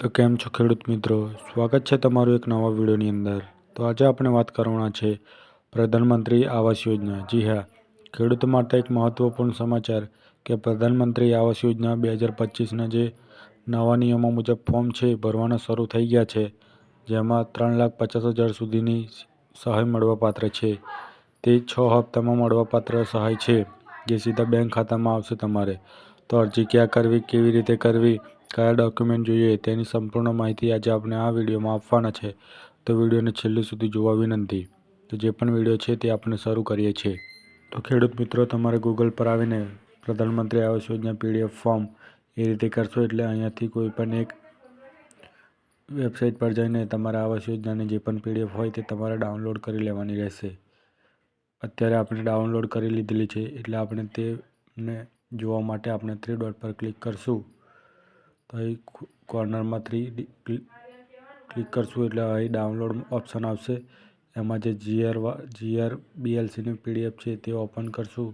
તો કેમ છો ખેડૂત મિત્રો, સ્વાગત છે તમારું એક નવા વિડીયોની અંદર। તો આજે આપણે વાત કરવાના છે પ્રધાનમંત્રી આવાસ યોજના। જી હા, ખેડૂતો માટે એક મહત્વપૂર્ણ સમાચાર કે પ્રધાનમંત્રી આવાસ યોજના 2025ના જે નવા નિયમો મુજબ ફોર્મ છે ભરવાના શરૂ થઈ ગયા છે, જેમાં 3,50,000 સુધીની સહાય મળવાપાત્ર છે। તે 6 હપ્તામાં મળવાપાત્ર સહાય છે, જે સીધા બેંક ખાતામાં આવશે તમારે। તો અરજી ક્યાં કરવી, કેવી રીતે કરવી, કયા ડોક્યુમેન્ટ જોઈએ, તેની સંપૂર્ણ માહિતી આજે આપણે આ વિડીયોમાં આપવાના છે। તો વિડીયોને છેલ્લે સુધી જોવા વિનંતી। તો જે પણ વિડીયો છે તે આપણે શરૂ કરીએ છીએ। તો ખેડૂત મિત્રો, તમારે ગૂગલ પર આવીને પ્રધાનમંત્રી આવાસ યોજના PDF ફોર્મ એ રીતે કરશો એટલે અહીંયાથી કોઈ પણ એક વેબસાઇટ પર જઈને તમારે આવાસ યોજનાની જે પણ PDF હોય તે તમારે ડાઉનલોડ કરી લેવાની રહેશે। અત્યારે આપણે ડાઉનલોડ કરી લીધેલી છે એટલે આપણે તેને જોવા માટે આપણે 3 ડોટ પર ક્લિક કરશું। તો અહીં કોર્નરમાં 3 ક્લિક કરશું એટલે અહીં ડાઉનલોડ ઓપ્શન આવશે। એમાં જે GRBLCની PDF છે તે ઓપન કરશું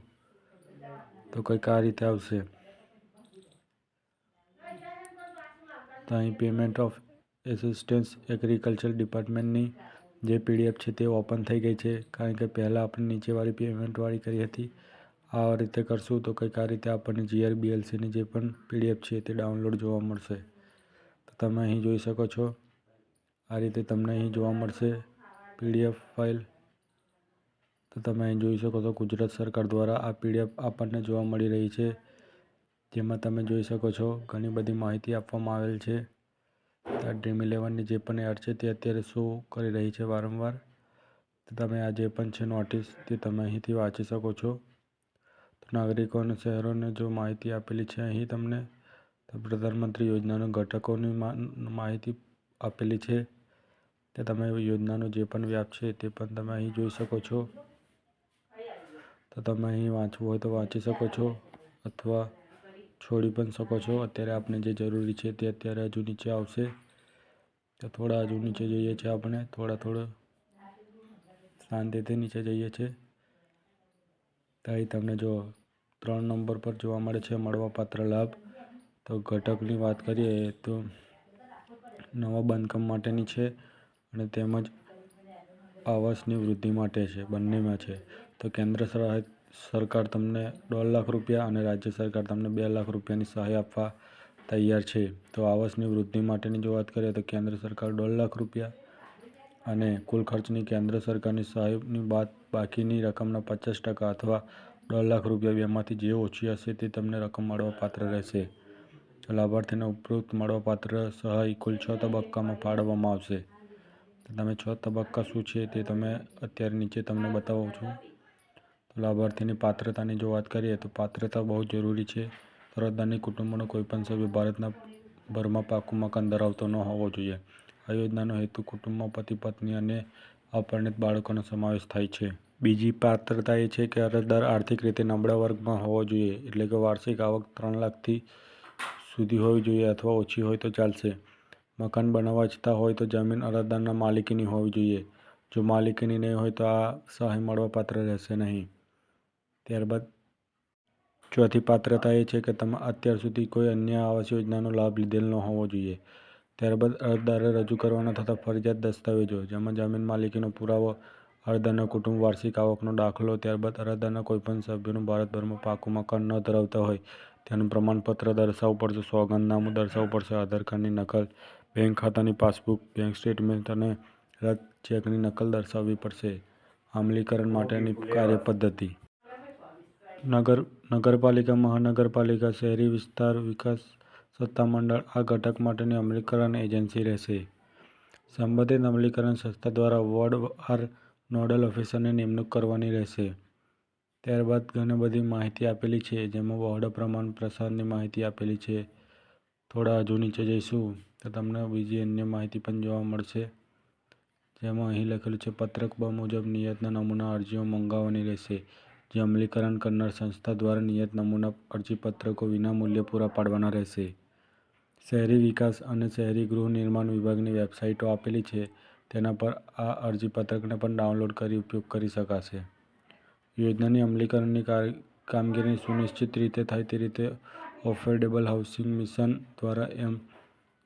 તો કંઈક આ રીતે આવશે। તો અહીં પેમેન્ટ ઓફ એસિસ્ટન્સ એગ્રીકલ્ચર ડિપાર્ટમેન્ટની જે PDF છે તે ઓપન થઈ ગઈ છે, કારણ કે પહેલાં આપણે નીચેવાળી પેમેન્ટવાળી કરી હતી। આ રીતે કરશું તો કંઈક આ રીતે આપણને GRBLCની જે પણ PDF છે તે ડાઉનલોડ જોવા મળશે। તો તમે અહીં જોઈ શકો છો, આ રીતે તમને અહીં જોવા મળશે PDF ફાઇલ। તો તમે અહીં જોઈ શકો છો ગુજરાત સરકાર દ્વારા આ PDF આપણને જોવા મળી રહી છે, જેમાં તમે જોઈ શકો છો ઘણી બધી માહિતી આપવામાં આવેલ છે। Dream11ની જે પણ એડ છે તે અત્યારે શો કરી રહી છે વારંવાર। તો તમે આ જે પણ છે નોટિસ તે તમે અહીંથી વાંચી શકો છો। તો નાગરિકો અને શહેરોને જો માહિતી આપેલી છે અહીં તમને, તો પ્રધાનમંત્રી યોજનાના ઘટકોની માહિતી આપેલી છે। તે તમે યોજનાનો જે પણ વ્યાપ છે તે પણ તમે અહીં જોઈ શકો છો। તો તમે અહીં વાંચવું હોય તો વાંચી શકો છો અથવા છોડી પણ શકો છો। અત્યારે આપણે જે જરૂરી છે તે અત્યારે હજુ નીચે આવશે। તો થોડા હજુ નીચે જઈએ છીએ, આપણે થોડો શાંતિથી નીચે જઈએ છીએ। તો અહીં તમને જો 3 નંબર પર જોવા મળે છે મળવાપાત્ર લાભ। તો ઘટકની વાત કરીએ તો નવા બાંધકામ માટેની છે અને તેમજ આવાસની વૃદ્ધિ માટે છે, બંનેમાં છે। તો કેન્દ્ર સરકાર તમને 1.5 લાખ રૂપિયા અને રાજ્ય સરકાર તમને 2 લાખ રૂપિયાની સહાય આપવા તૈયાર છે। તો આવાસની વૃદ્ધિ માટેની જો વાત કરીએ તો કેન્દ્ર સરકાર 1.5 લાખ રૂપિયા અને કુલ ખર્ચની કેન્દ્ર સરકારની સહાયની બાકીની રકમના 50% અથવા 1.5 લાખ રૂપિયા બેમાંથી જે ઓછી હશે તે તમને રકમ મળવાપાત્ર રહેશે। તો લાભાર્થીને ઉપરોક્ત મળવાપાત્ર સહાય કુલ 6 તબક્કામાં ફાળવવામાં આવશે। તો તમે 6 તબક્કા શું છે તે તમે અત્યારે નીચે તમને બતાવું છું। તો લાભાર્થીની પાત્રતાની જો વાત કરીએ તો પાત્રતા બહુ જરૂરી છે। અરજદારની કુટુંબનો કોઈપણ સભ્ય ભારતના ભરમાં પાકું મકાન ધરાવતો ન હોવો જોઈએ। આ યોજનાનો હેતુ કુટુંબમાં પતિ પત્ની અને અપરિણીત બાળકોનો સમાવેશ થાય છે। બીજી પાત્રતા એ છે કે અરજદાર આર્થિક રીતે નબળા વર્ગમાં હોવો જોઈએ, એટલે કે વાર્ષિક આવક 3 લાખથી સુધી હોવી જોઈએ અથવા ઓછી હોય તો ચાલશે। મકાન બનાવવા ઈચ્છતા હોય તો જમીન અરજદારના માલિકીની હોવી જોઈએ। જો માલિકીની નહીં હોય તો આ સહાય મળવાપાત્ર રહેશે નહીં। ત્યારબાદ ચોથી પાત્રતા એ છે કે તમે અત્યાર સુધી કોઈ અન્ય આવાસ યોજનાનો લાભ લીધેલ ન હોવો જોઈએ। ત્યારબાદ અરજદારે રજૂ કરવાના થતા ફરજિયાત દસ્તાવેજો, જેમાં જમીન માલિકીનો પુરાવો, અરજદારના કુટુંબ વાર્ષિક આવકનો દાખલો, ત્યારબાદ અરજદારના કોઈપણ સભ્યનું ભારતભરમાં પાકું મકાન ન ધરાવતા હોય તેનું પ્રમાણપત્ર દર્શાવવું પડશે, સોગંદનામું દર્શાવવું પડશે, આધાર કાર્ડની નકલ, બેંક ખાતાની પાસબુક, બેંક સ્ટેટમેન્ટ અને રદ ચેકની નકલ દર્શાવવી પડશે। અમલીકરણ માટેની કાર્યપદ્ધતિ: નગરપાલિકા, મહાનગરપાલિકા, શહેરી વિસ્તાર વિકાસ સત્તામંડળ આ ઘટક માટેની અમલીકરણ એજન્સી રહેશે। સંબંધિત અમલીકરણ સંસ્થા દ્વારા વોર્ડવાર નોડલ ઓફિસરની નિમણૂક કરવાની રહેશે। ત્યારબાદ ઘણી બધી માહિતી આપેલી છે, જેમાં વોર્ડ પ્રમાણ પ્રસારની માહિતી આપેલી છે। થોડા હજુ નીચે જઈશું તો તમને બીજી અન્ય માહિતી પણ જોવા મળશે, જેમાં અહીં લખેલું છે પત્રક બ મુજબ નિયતના નમૂના અરજીઓ મંગાવવાની રહેશે, જે અમલીકરણ કરનાર સંસ્થા દ્વારા નિયત નમૂના અરજીપત્રકો વિનામૂલ્યે પૂરા પાડવાના રહેશે। શહેરી વિકાસ અને શહેરી ગૃહ નિર્માણ વિભાગની વેબસાઇટો આપેલી છે, તેના પર આ અરજીપત્રકને પણ ડાઉનલોડ કરી ઉપયોગ કરી શકાશે। યોજનાની અમલીકરણની કામગીરી સુનિશ્ચિત રીતે થાય તે રીતે અફોર્ડેબલ હાઉસિંગ મિશન દ્વારા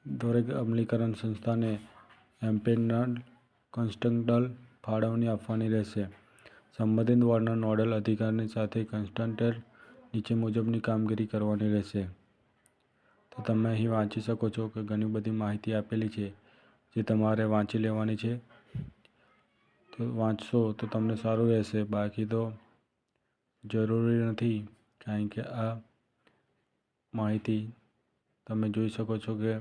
દરેક અમલીકરણ સંસ્થાને એમ્પેનલ કન્સ્ટન્ટલ ફાળવણી આપવાની રહેશે. સંબંધિત વોર્ડના નોડલ અધિકારીની સાથે કન્સ્ટન્ટેડ નીચે મુજબની કામગીરી કરવાની રહેશે. તો તમે અહીં વાંચી શકો છો કે ઘણી બધી માહિતી આપેલી છે જે તમારે વાંચી લેવાની છે. તો વાંચશો તો તમને સારું રહેશે, બાકી તો જરૂરી નથી, કારણ કે આ માહિતી તમે જોઈ શકો છો કે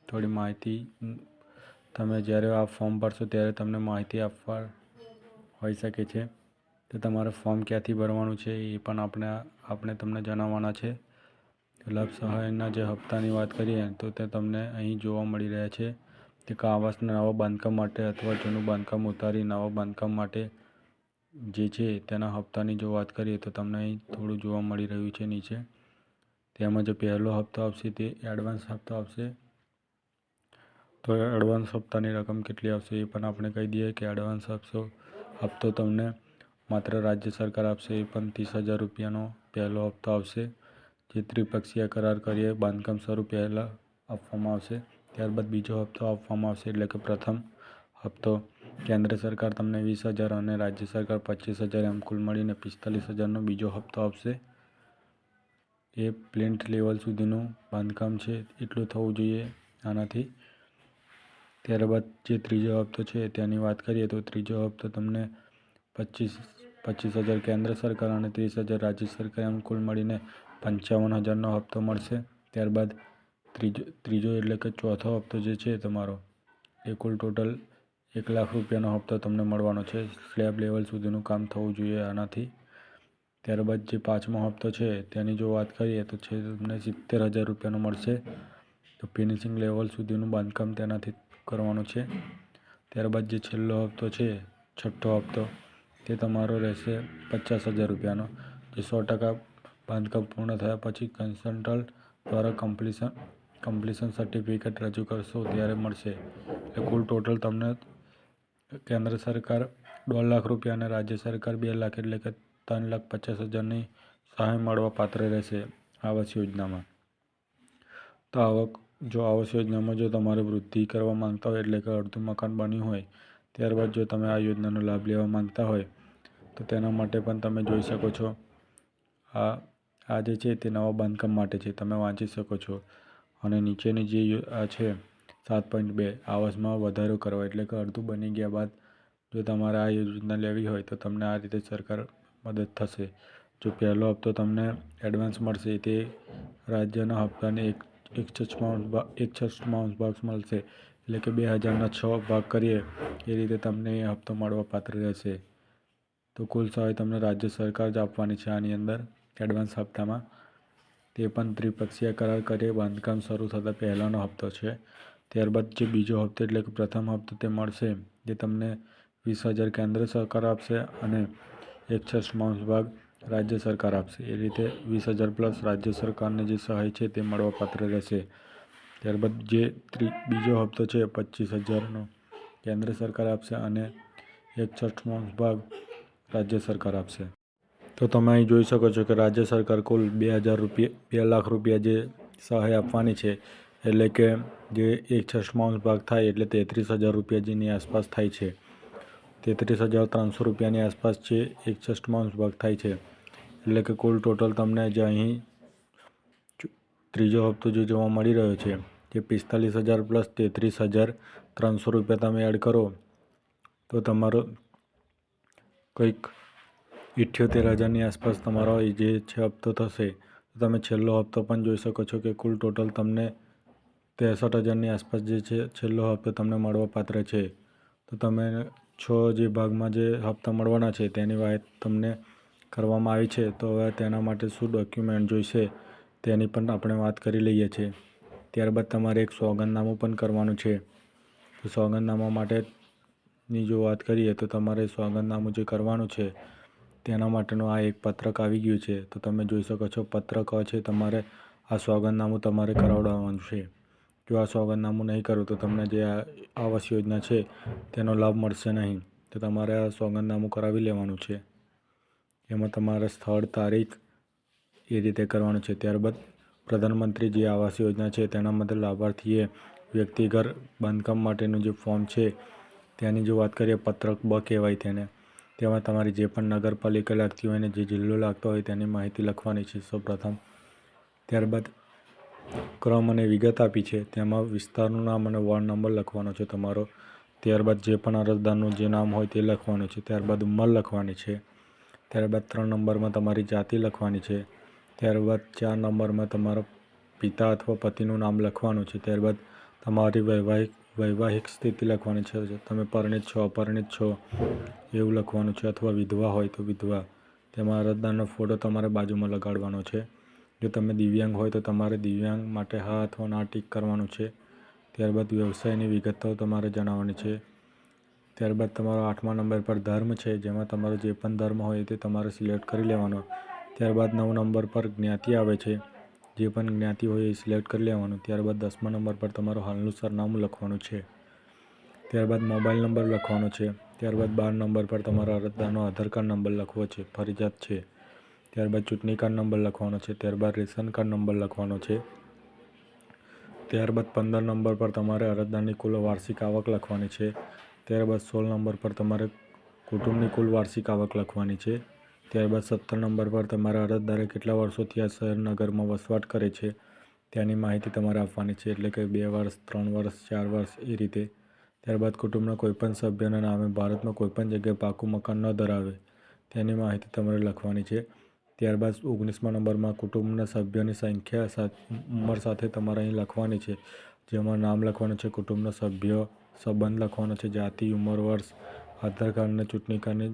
થોડી માહિતી તમે જ્યારે આ ફોર્મ ભરશો ત્યારે તમને માહિતી આપવા હોઈ શકે છે. તો તમારે ફોર્મ ક્યાંથી ભરવાનું છે એ પણ આપણે તમને જણાવવાના છે. લાભ સહાયના જે હપ્તાની વાત કરીએ તો તે તમને અહીં જોવા મળી રહ્યા છે. તે આવાસના નવા બાંધકામ માટે અથવા જૂનું બાંધકામ ઉતારી નવા બાંધકામ માટે જે છે તેના હપ્તાની જો વાત કરીએ તો તમને અહીં થોડું જોવા મળી રહ્યું છે નીચે. તેમાં જે પહેલો હપ્તો આવશે તે એડવાન્સ હપ્તો આવશે. તો એડવાન્સ હપ્તાની રકમ કેટલી આવશે એ પણ આપણે કહી દઈએ કે એડવાન્સ હપ્તો તમને માત્ર રાજ્ય સરકાર આપશે એ પણ 30,000 રૂપિયાનો પહેલો હપ્તો આવશે, જે ત્રિપક્ષીય કરાર કરીએ બાંધકામ શરૂ પહેલાં આપવામાં આવશે. ત્યારબાદ બીજો હપ્તો આપવામાં આવશે, એટલે કે પ્રથમ હપ્તો કેન્દ્ર સરકાર તમને 20,000 અને રાજ્ય સરકાર 25,000 એમ કુલ મળીને 45,000નો બીજો હપ્તો આપશે. એ પ્લિન્થ લેવલ સુધીનું બાંધકામ છે એટલું થવું જોઈએ આનાથી. ત્યારબાદ જે ત્રીજો હપ્તો છે તેની વાત કરીએ તો ત્રીજો હપ્તો તમને 25,000 કેન્દ્ર સરકાર અને 30,000 રાજ્ય સરકાર એમ કુલ મળીને 55,000નો હપ્તો મળશે. ત્યારબાદ ત્રીજો એટલે કે ચોથો હપ્તો જે છે તમારો એ કુલ ટોટલ 1 લાખ રૂપિયાનો હપ્તો તમને મળવાનો છે. સ્લેબ લેવલ સુધીનું કામ થવું જોઈએ આનાથી. ત્યારબાદ જે પાંચમો હપ્તો છે તેની જો વાત કરીએ તો છે તમને 70,000 રૂપિયાનો મળશે. તો ફિનિશિંગ લેવલ સુધીનું બાંધકામ તેનાથી કરવાનું છે. ત્યારબાદ જે છેલ્લો હપ્તો છે, છઠ્ઠો હપ્તો, તે તમારો રહેશે 50,000 રૂપિયાનો, જે 100% બાંધકામ પૂર્ણ થયા પછી કન્સલ્ટન્ટ દ્વારા કમ્પ્લીશન સર્ટિફિકેટ રજૂ કરશો ત્યારે મળશે. એટલે કુલ ટોટલ તમને કેન્દ્ર સરકાર 1.5 લાખ રૂપિયા અને રાજ્ય સરકાર 2 લાખ એટલે કે 3,50,000ની સહાય મળવા પાત્ર રહેશે આવાસ યોજનામાં. તો આવાસ યોજનામાં જો તમારે વૃદ્ધિ કરવા માંગતા હોય, એટલે કે અડધું મકાન બન્યું હોય, ત્યારબાદ જો તમે આ યોજનાનો લાભ લેવા માંગતા હોય તો તેના માટે પણ તમે જોઈ શકો છો. આ જે છે તે નવા બાંધકામ માટે છે, તમે વાંચી શકો છો. અને નીચેની જે આ છે 7.2 આવાસમાં વધારો કરવા, એટલે કે અડધું બની ગયા બાદ જો તમારે આ યોજના લેવી હોય તો તમને આ રીતે સરકાર મદદ થશે. જો પહેલો હપ્તો તમને એડવાન્સ મળશે તે રાજ્યના હપ્તાને 1/6 ભાગ મળશે, એટલે કે 2,000ના 6 ભાગ કરીએ એ રીતે તમને એ હપ્તો મળવા પાત્ર રહેશે. તો કુલ સહાય તમને રાજ્ય સરકાર જ આપવાની છે આની અંદર એડવાન્સ હપ્તામાં. તે પણ ત્રિપક્ષીય કરાર કરીએ બાંધકામ શરૂ થતાં પહેલાનો હપ્તો છે. ત્યારબાદ જે બીજો હપ્તો એટલે કે પ્રથમ હપ્તો તે મળશે, જે તમને 20,000 કેન્દ્ર સરકાર આપશે અને 1/6 ભાગ રાજ્ય સરકાર આપશે. એ રીતે 20,000 પ્લસ રાજ્ય સરકારને જે સહાય છે તે મળવા પાત્ર રહેશે. ત્યારબાદ જે બીજો હપ્તો છે 25,000નો કેન્દ્ર સરકાર આપશે અને 1/6 ભાગ રાજ્ય સરકાર આપશે. તો તમે અહીં જોઈ શકો છો કે રાજ્ય સરકાર કુલ 2 લાખ રૂપિયા જે સહાય આપવાની છે, એટલે કે જે 1/6 ભાગ થાય એટલે 33,000 રૂપિયા જેની આસપાસ થાય છે. 33,300 રૂપિયાની આસપાસ છે 1/6 ભાગ થાય છે. એટલે કે કુલ ટોટલ તમને જે અહીં ત્રીજો હપ્તો જે જોવા મળી રહ્યો છે તે 45,000 પ્લસ 33,300 રૂપિયા તમે એડ કરો તો તમારો કંઈક 78,000ની આસપાસ તમારો જે છે હપ્તો થશે. તો તમે છેલ્લો હપ્તો પણ જોઈ શકો છો કે કુલ ટોટલ તમને 63,000ની આસપાસ જે છે છેલ્લો હપ્તો તમને મળવા પાત્ર છે. તો તમે 6 જે ભાગમાં જે હપ્તા મળવાના છે તેની વાત તમને કરવામાં આવી છે. તો હવે તેના માટે શું ડોક્યુમેન્ટ જોઈશે તેની પણ આપણે વાત કરી લઈએ છીએ. ત્યારબાદ તમારે એક સોગંદનામું પણ કરવાનું છે. તો સોગંદનામા માટેની જો વાત કરીએ તો તમારે સોગંદનામું જે કરવાનું છે તેના માટેનું આ એક પત્રક આવી ગયું છે. તો તમે જોઈ શકો છો પત્રક છે તમારે આ સોગંદનામું તમારે કરાવડાવવાનું છે. જો આ સોગંદનામું નહીં કરો તો તમને જે આવાસ યોજના છે તેનો લાભ મળશે નહીં. તો તમારે આ સોગંદનામું કરાવી લેવાનું છે. એમાં તમારે સ્થળ, તારીખ એ રીતે કરવાનું છે. ત્યારબાદ પ્રધાનમંત્રી જે આવાસ યોજના છે તેના માટે લાભાર્થીએ વ્યક્તિગત બાંધકામ માટેનું જે ફોર્મ છે તેની જો વાત કરીએ પત્રક બ કહેવાય તેને, તેમાં તમારી જે પણ નગરપાલિકા લાગતી હોય ને જે જિલ્લો લાગતો હોય તેની માહિતી લખવાની છે સૌપ્રથમ. ત્યારબાદ ક્રમ અને વિગત આપી છે તેમાં વિસ્તારનું નામ અને વોર્ડ નંબર લખવાનો છે તમારો. ત્યારબાદ જે પણ અરજદારનું જે નામ હોય તે લખવાનું છે. ત્યારબાદ ઉંમર લખવાની છે. ત્યારબાદ 3 નંબરમાં તમારી જાતિ લખવાની છે. ત્યારબાદ 4 નંબરમાં તમારા પિતા અથવા પતિનું નામ લખવાનું છે. ત્યારબાદ તમારી વૈવાહિક સ્થિતિ લખવાની છે. તમે પરિણીત છો, અપરિણીત છો એવું લખવાનું છે, અથવા વિધવા હોય તો વિધવા. તેમાં અરજદારનો ફોટો તમારે બાજુમાં લગાડવાનો છે. જો તમે દિવ્યાંગ હોય તો તમારે દિવ્યાંગ માટે હા અથવા ના ટીક કરવાનું છે. ત્યારબાદ વ્યવસાયની વિગતો તમારે જણાવવાની છે. ત્યારબાદ તમારો 8મા નંબર પર ધર્મ છે, જેમાં તમારો જે પણ ધર્મ હોય તે તમારે સિલેક્ટ કરી લેવાનો. ત્યારબાદ 9 નંબર પર જ્ઞાતિ આવે છે, જે પણ જ્ઞાતિ હોય એ સિલેક્ટ કરી લેવાનું. ત્યારબાદ 10મા નંબર પર તમારું હાલનું સરનામું લખવાનું છે. ત્યારબાદ મોબાઈલ નંબર લખવાનો છે. ત્યારબાદ 12 નંબર પર તમારા અરજદારનો આધાર કાર્ડ નંબર લખવો છે, ફરજિયાત છે. ત્યારબાદ ચૂંટણી કાર્ડ નંબર લખવાનો છે. ત્યારબાદ રેશન કાર્ડ નંબર લખવાનો છે. ત્યારબાદ 15 નંબર પર તમારે અરજદારની કુલ વાર્ષિક આવક લખવાની છે. ત્યારબાદ 16 નંબર પર તમારે કુટુંબની કુલ વાર્ષિક આવક લખવાની છે. ત્યારબાદ 17 નંબર પર તમારા અરજદારે કેટલા વર્ષોથી આ શહેર નગરમાં વસવાટ કરે છે તેની માહિતી તમારે આપવાની છે, એટલે કે 2 વર્ષ, 3 વર્ષ, 4 વર્ષ એ રીતે. ત્યારબાદ કુટુંબના કોઈપણ સભ્યના નામે ભારતમાં કોઈપણ જગ્યાએ પાકું મકાન ન ધરાવે તેની માહિતી તમારે લખવાની છે. ત્યારબાદ 19મા નંબરમાં કુટુંબના સભ્યોની સંખ્યા ઉંમર સાથે તમારે અહીં લખવાની છે, જેમાં નામ લખવાનું છે, કુટુંબના સભ્યો, સંબંધ લખવાનો છે, જાતિ, ઉંમર, વર્ષ, આધાર કાર્ડ અને ચૂંટણી કાર્ડની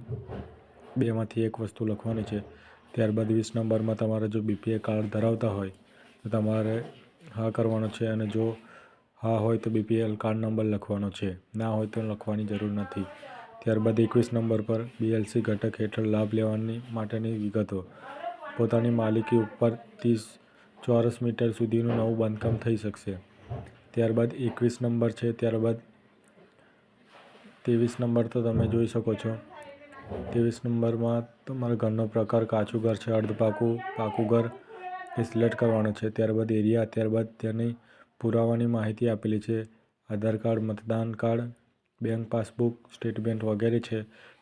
2માંથી એક વસ્તુ લખવાની છે. ત્યારબાદ 20 નંબરમાં તમારે જો BPL કાર્ડ ધરાવતા હોય તો તમારે હા કરવાનો છે, અને જો હા હોય તો BPL કાર્ડ નંબર લખવાનો છે, ના હોય તો લખવાની જરૂર નથી. ત્યારબાદ 21 નંબર પર BLC ઘટક હેઠળ લાભ લેવાની માટેની વિગતો. પોતાની માલિકી ઉપર 30 ચોરસ મીટર સુધીનું નવું બાંધકામ થઈ શકશે. ત્યારબાદ 21 નંબર છે. ત્યારબાદ 23 નંબર તો તમે જોઈ શકો છો. 23 નંબરમાં તમારા ઘરનો પ્રકાર કાચું ઘર છે, અર્ધપાકું, પાકું ઘર એ સિલેક્ટ કરવાનું છે. ત્યારબાદ એરિયા, ત્યારબાદ તેની પુરાવાની માહિતી આપેલી છે, આધાર કાર્ડ, મતદાન કાર્ડ, બેંક પાસબુક, સ્ટેટમેન્ટ વગેરે છે.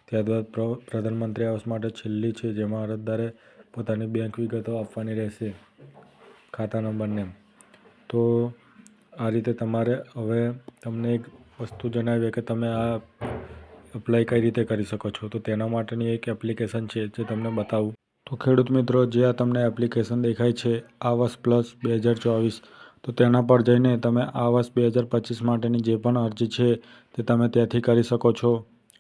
ત્યારબાદ પ્રધાનમંત્રી આવાસ માટે છેલ્લી છે, જેમાં અરજદારે પોતાની બેંક વિગતો આપવાની રહેશે, ખાતા નંબરને. તો આ રીતે તમારે હવે તમને એક વસ્તુ જણાવીએ કે તમે આ એપ્લાય કઈ રીતે કરી શકો છો. તો તેના માટેની એક એપ્લિકેશન છે જે તમને બતાવું. તો ખેડૂત મિત્રો, જે આ તમને એપ્લિકેશન દેખાય છે આવાસ પ્લસ 2024, તો તેના પર જઈને તમે આવાસ 2025 માટેની જે પણ અરજી છે તે તમે ત્યાંથી કરી શકો છો.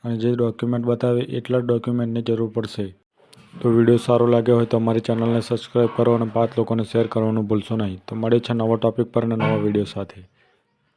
અને જે ડોક્યુમેન્ટ બતાવે એટલા જ ડોક્યુમેન્ટની જરૂર પડશે. તો વિડીયો સારો લાગ્યો હોય તો અમારી ચેનલને સબસ્ક્રાઈબ કરો અને 5 લોકોને શેર કરવાનું ભૂલશો નહીં. તો મળીએ છીએ નવા ટોપિક પર અને નવા વિડીયો સાથે.